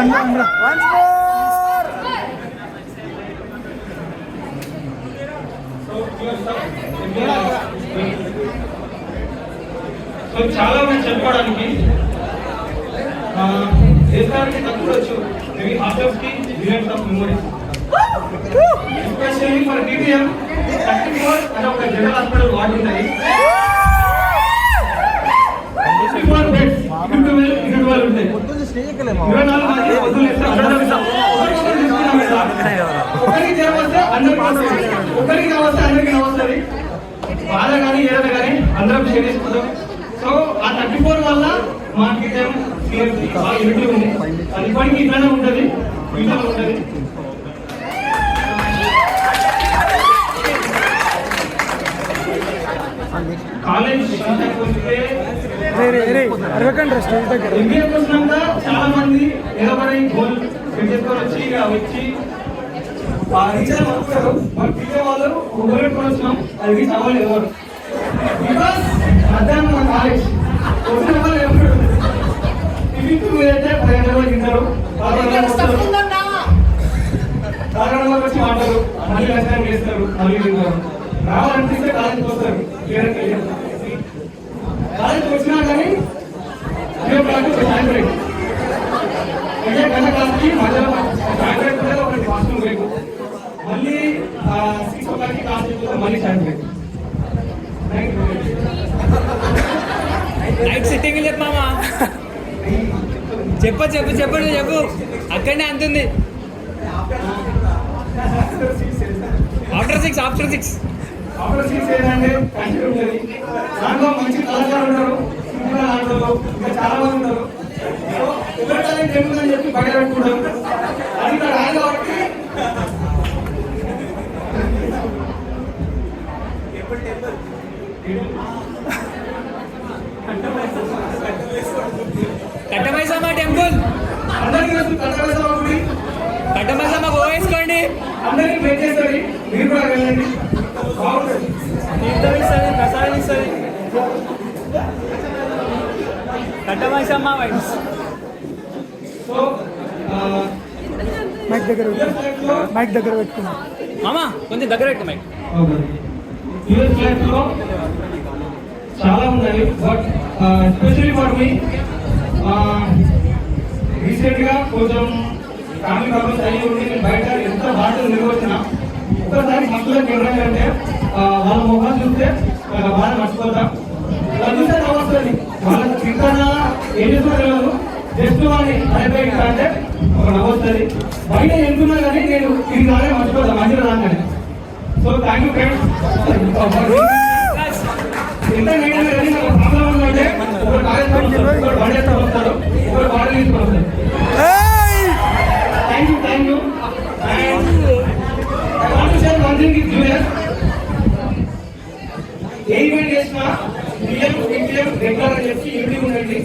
So చాలా మంది చెప్పుకోవడానికి దేశానికి తక్కువచ్చు మేబీ హాస్టల్స్కి millions of memories especially for TTM 34 అనే ఒక జనరల్ హాస్పిటల్ వార్డు ఉన్నాయి. 34 బెడ్స్ ఇండివిజువల్ ఉంటాయి. 24 మంది ఒకరికి జ్వరం వస్తే అందరికి నమస్తే బాధ కానీ ఏదైనా కానీ అందరం షేర్ చేసుకుంటాం. సో ఆ 34 వల్ల మా టీటీఎం బాగా యూనిటీ ఉంది. అది ఇప్పటికీ ఇట్లానే ఉంటుంది, ఫ్యూచర్లో ఉంటుంది. కాలేజ్ ఎంబీఏ వచ్చినాక చాలా మంది నిలబడి గోల్ చేసుకొని వచ్చి వచ్చి టీచర్ వస్తారు. బట్ టీచర్ వాళ్ళు గోల్ వచ్చినాం అది రీచ్ అవ్వాలి ఎవరు బికాస్ మధ్యాహ్నం మన కాలేజ్ వచ్చిన వాళ్ళు ఎవరు టిఫిన్ మీరైతే 15 రోజులు తింటారు, 11 రోజులు వచ్చి మాట్లాడరు, మళ్ళీ లంచ్ చేస్తారు, మళ్ళీ తింటారు. రావాలనిపిస్తే కాలేజ్కి వస్తారు. కాలేజ్కి వచ్చినా కానీ సాయంత్రం అయ్యే గంట క్లాస్కి మధ్యలో సాయంత్రం ఒకటి వాష్రూమ్ బ్రేక్, మళ్ళీ 6 o'clock క్లాస్ అయిపోతే మళ్ళీ సాయంత్రం నైట్ సిట్టింగ్ చెప్పు మామా, చెప్పు అక్కడనే అంతుంది. ఆఫ్టర్ సిక్స్ ఏంటంటే కంటి ఉంటుంది. దాంట్లో మంచి కళాకారులు ఉంటారు, ఇంకా చాలా మంది ఉంటారు. ఎవరి టాలెంట్ ఏముందని చెప్పి బయట పెట్టుకుంటాం. అది ఇక్కడ రాదు కాబట్టి కట్టమైసమ్మ టెంపుల్ అందరికీ కట్టమైసమ్మ వేసుకోండి. అందరికీ వెయిట్ చేస్తుంది. మీరు కూడా వెళ్ళండి, బాగుంటుంది. ప్రసాదం ఇస్తుంది కట్టమైసమ్మ వైన్స్. సో మైక్ దగ్గర పెట్టుకున్నాం మామా, కొంచెం దగ్గర పెట్టు మైక్. యూఎస్ లైఫ్ లో చాలా ఉన్నాయి. But especially for me recent గా కొంచెం ఫ్యామిలీ ప్రాబ్లమ్స్ అయ్యి ఉండి నేను బయట ఎంత బాధలు నిర్వహించిన ఒక్కసారి మనుషులకు ఏంటంటే వాళ్ళ మొహాలు చూస్తే బాధ మర్చిపోతాం. వాళ్ళు చూస్తే నవ్వుతుంది. వాళ్ళకి తింటానా ఏం చేస్తున్నా తెలియదు, జస్ట్ వాళ్ళని అయిపోయింది అంటే ఒక నవ్వుతుంది. బయట ఎంతున్నా కానీ నేను ఇది రానే మర్చిపోతాను మధ్యలో రాగానే. So thank you friends. ఎంత ప్రాబ్లం ఉందంటే ఒక కాలేజ్ బండి వస్తాడు, ఒక బాడీ తీసుకొని వస్తాడు. Thank you. ఏ ఈవెంట్ చేసినా రెగ్యులర్ అని చెప్పి ఈవినింగ్ ఉండండి.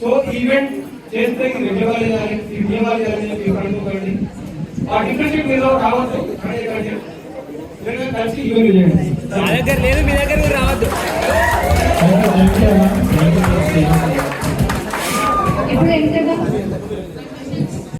సో ఈవెంట్ చేస్తే ఇది రెగ్యులర్ చేయాలి, ఇది నియమాలు చేయాలని చెప్పి అనుకోకండి. ఆ డిఫరెన్షియట్ మీరు రావద్దు, కలిసి ఈవెంట్ చేయండి. మా దగ్గర లేదు, మీ దగ్గర కూడా రావద్దు. ఇప్పుడు